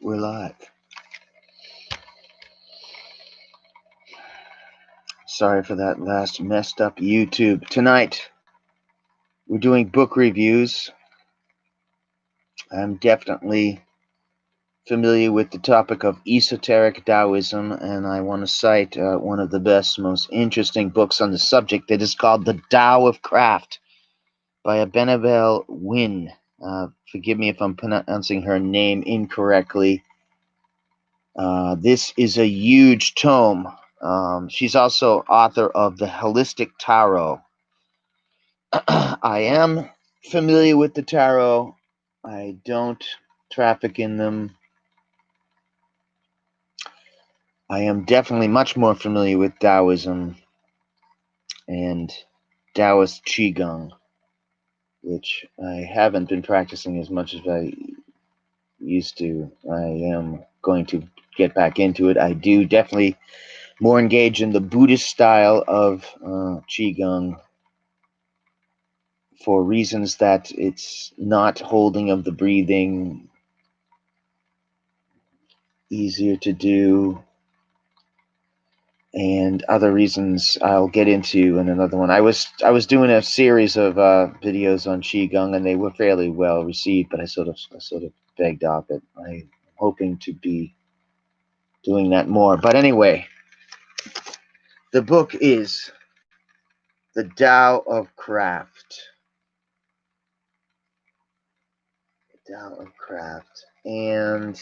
We're live. Sorry for that last messed up YouTube. Tonight, we're doing book reviews. I'm definitely familiar with the topic of Esoteric Taoism, and I want to cite one of the best, most interesting books on the subject that is called The Tao of Craft by a Benebell Wen. Forgive me if I'm pronouncing her name incorrectly. This is a huge tome. She's also author of The Holistic Tarot. I am familiar with the tarot. I don't traffic in them. I am definitely much more familiar with Taoism and Taoist Qigong, which I haven't been practicing as much as I used to. I am going to get back into it. I do definitely more engage in the Buddhist style of Qigong for reasons that it's not holding of the breathing, easier to do, and other reasons I'll get into in another one. I was doing a series of videos on Qigong, and they were fairly well received, but I sort of begged off it. I'm hoping to be doing that more. But anyway, the book is The Tao of Craft. The Tao of Craft. And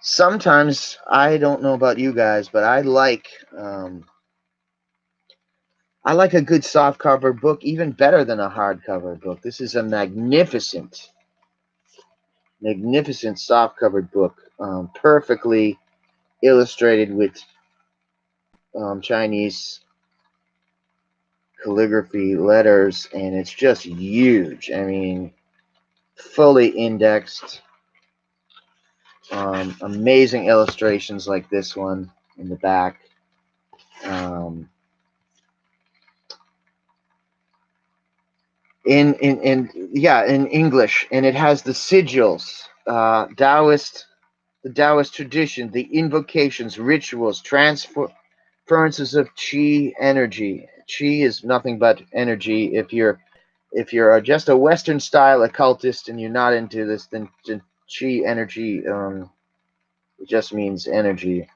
sometimes, I don't know about you guys, but I like a good softcover book even better than a hardcover book. This is a magnificent softcover book, perfectly illustrated with Chinese calligraphy letters, and it's just huge. I mean, fully indexed. Amazing illustrations like this one in the back. In English, and it has the sigils, the Taoist tradition, the invocations, rituals, transferences of qi energy. Qi is nothing but energy. If you're just a Western style occultist and you're not into this, then qi energy it just means energy.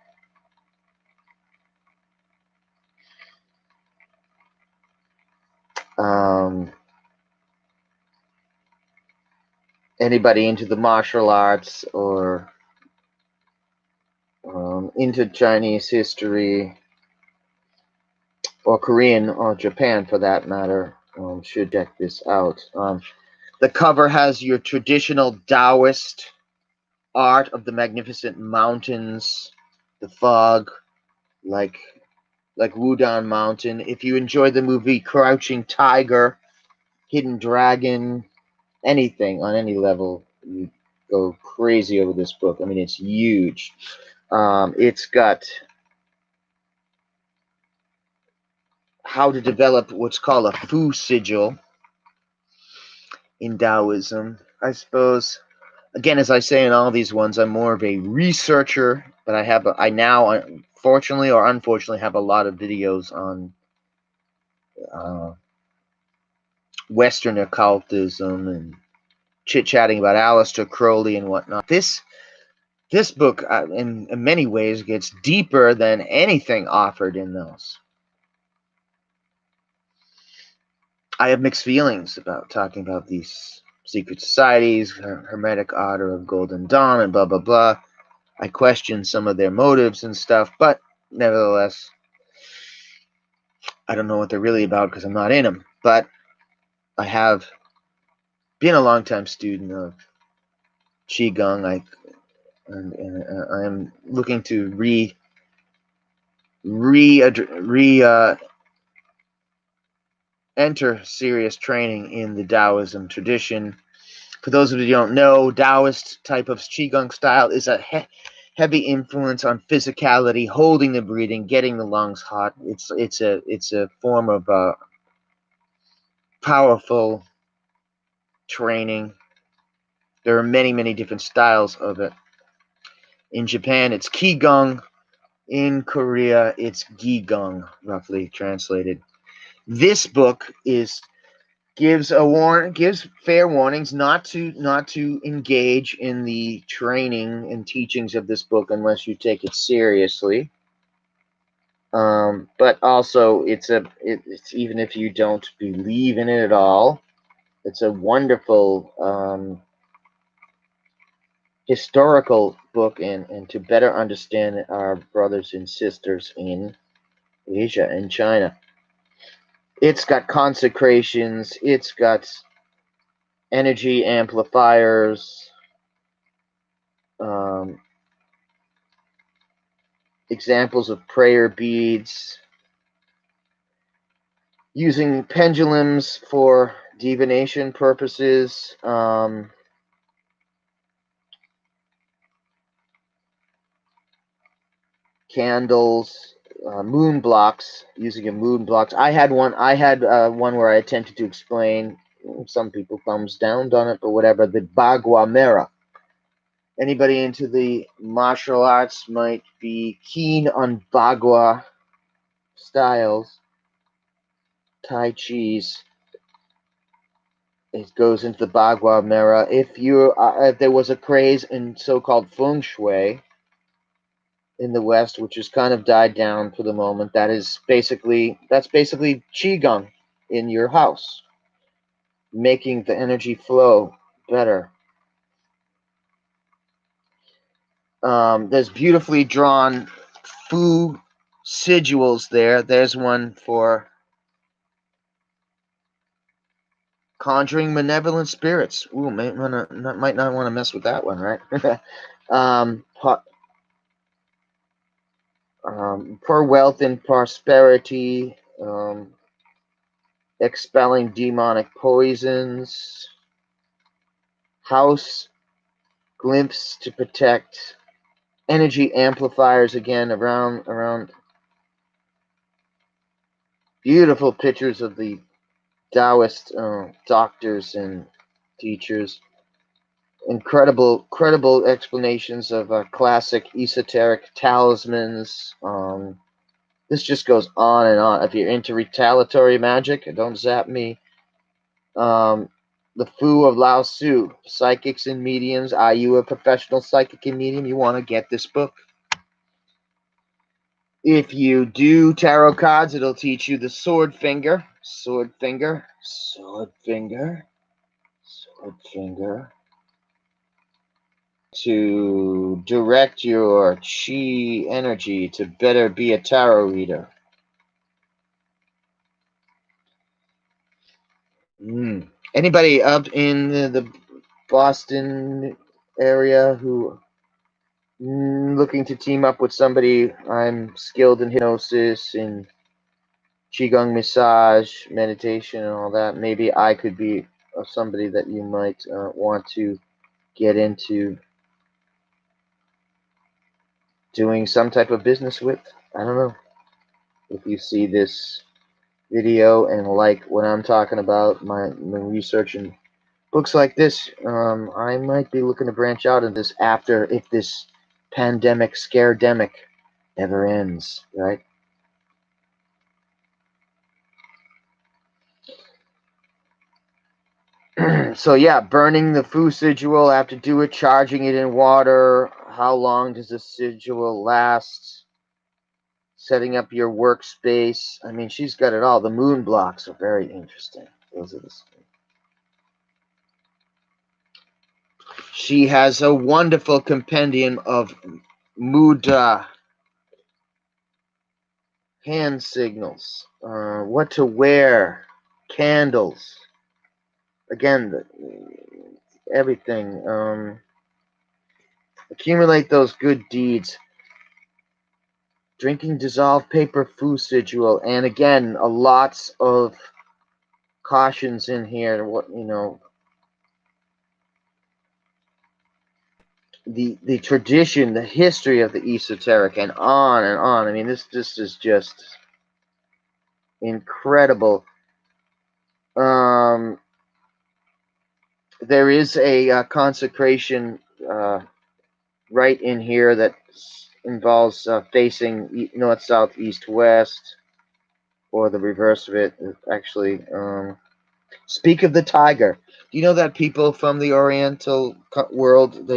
Anybody into the martial arts or into Chinese history or Korean or Japan for that matter should check this out. The cover has your traditional Taoist art of the magnificent mountains, the fog, like Wudang Mountain. If you enjoy the movie Crouching Tiger, Hidden Dragon, anything on any level, you go crazy over this book. I mean, it's huge. It's got how to develop what's called a Fu sigil in Taoism. I suppose, again, as I say in all these ones, I'm more of a researcher, but I now, fortunately or unfortunately, have a lot of videos on Western occultism and chit-chatting about Aleister Crowley and whatnot. This book, in many ways, gets deeper than anything offered in those. I have mixed feelings about talking about these secret societies, Hermetic Order of Golden Dawn, and blah, blah, blah. I question some of their motives and stuff, but nevertheless, I don't know what they're really about because I'm not in them. But I have been a long-time student of Qigong. I'm looking to enter serious training in the Taoism tradition. For those of you who don't know, Taoist type of Qigong style is a heavy influence on physicality, holding the breathing, getting the lungs hot. It's a form of powerful training. There are many different styles of it. In Japan, it's Qigong. In Korea, it's Gigong, roughly translated. This book gives fair warnings not to engage in the training and teachings of this book unless you take it seriously. But also, it's even if you don't believe in it at all, it's a wonderful historical book, and to better understand our brothers and sisters in Asia and China. It's got consecrations, it's got energy amplifiers, examples of prayer beads, using pendulums for divination purposes, candles, moon blocks, using a moon blocks. I had one where I attempted to explain. Some people thumbs down on it, but whatever. The Bagua Mera. Anybody into the martial arts might be keen on Bagua styles. Tai Chi's. It goes into the Bagua Mera. If there was a craze in so-called feng shui in the West, which has kind of died down for the moment, that's basically qigong in your house, making the energy flow better. There's beautifully drawn fu sigils there. There's one for conjuring malevolent spirits. Ooh, might not want to mess with that one, right? For wealth and prosperity, expelling demonic poisons, house glimpse to protect, energy amplifiers again around. Beautiful pictures of the Taoist doctors and teachers. Credible explanations of classic esoteric talismans. This just goes on and on. If you're into retaliatory magic, don't zap me. The Fu of Lao Tzu, Psychics and Mediums. Are you a professional psychic and medium? You want to get this book. If you do tarot cards, it'll teach you the sword finger, to direct your chi energy to better be a tarot reader. Anybody up in the Boston area who looking to team up with somebody? I'm skilled in hypnosis and qigong massage, meditation, and all that. Maybe I could be somebody that you might want to get into doing some type of business with. I don't know. If you see this video and like what I'm talking about, my research and books like this, I might be looking to branch out in this if this pandemic, scaredemic ever ends, right? So yeah, burning the Fu sigil, I have to do it, charging it in water. How long does the sigil last? Setting up your workspace. I mean, she's got it all. The moon blocks are very interesting. Those are the. She has a wonderful compendium of Muda hand signals, what to wear, candles. Again, everything. Accumulate those good deeds. Drinking dissolved paper Fu sigil, and again, lots of cautions in here. What the tradition, the history of the esoteric, and on and on. I mean, this is just incredible. There is a consecration right in here that involves facing north, south, east, west, or the reverse of it. Actually, speak of the tiger. Do you know that people from the Oriental world,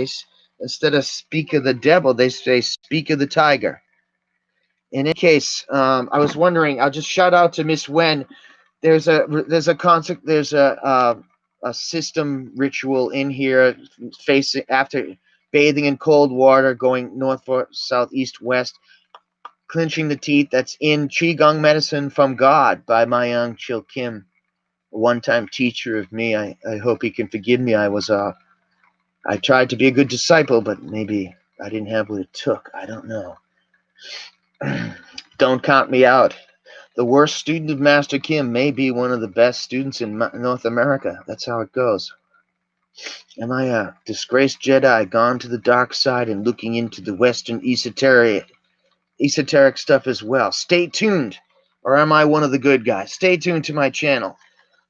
instead of speak of the devil, they say speak of the tiger. In any case, I was wondering. I'll just shout out to Miss Wen. There's a concept. There's a system ritual in here, facing after bathing in cold water, going north, south, east, west, clenching the teeth. That's in Qigong medicine from God by Mayang Chil Kim, a one-time teacher of me. I hope he can forgive me. I tried to be a good disciple, but maybe I didn't have what it took. I don't know. Don't count me out. The worst student of Master Kim may be one of the best students in North America. That's how it goes. Am I a disgraced Jedi gone to the dark side and looking into the Western esoteric stuff as well? Stay tuned. Or am I one of the good guys? Stay tuned to my channel.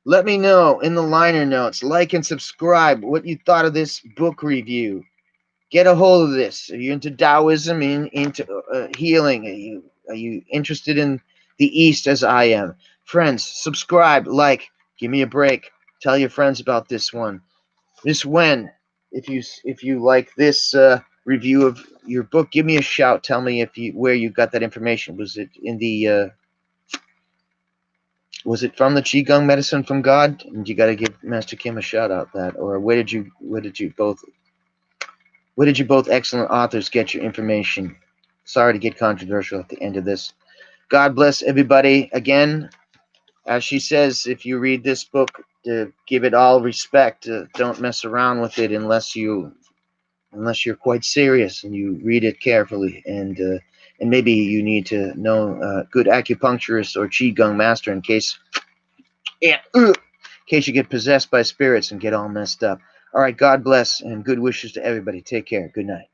Let me know in the liner notes. Like and subscribe what you thought of this book review. Get a hold of this. Are you into Taoism, into healing? Are you interested in the East as I am? Friends, subscribe, like, give me a break. Tell your friends about this one. Miss Wen, if you like this review of your book, give me a shout. Tell me where you got that information. Was it in the was it from the Qigong Medicine from God? And you got to give Master Kim a shout out that, or where did you both excellent authors get your information? Sorry to get controversial at the end of this. God bless everybody. Again, as she says, if you read this book, to give it all respect. Don't mess around with it unless you're quite serious and you read it carefully. And maybe you need to know a good acupuncturist or qigong master in case you get possessed by spirits and get all messed up. All right, God bless and good wishes to everybody. Take care. Good night.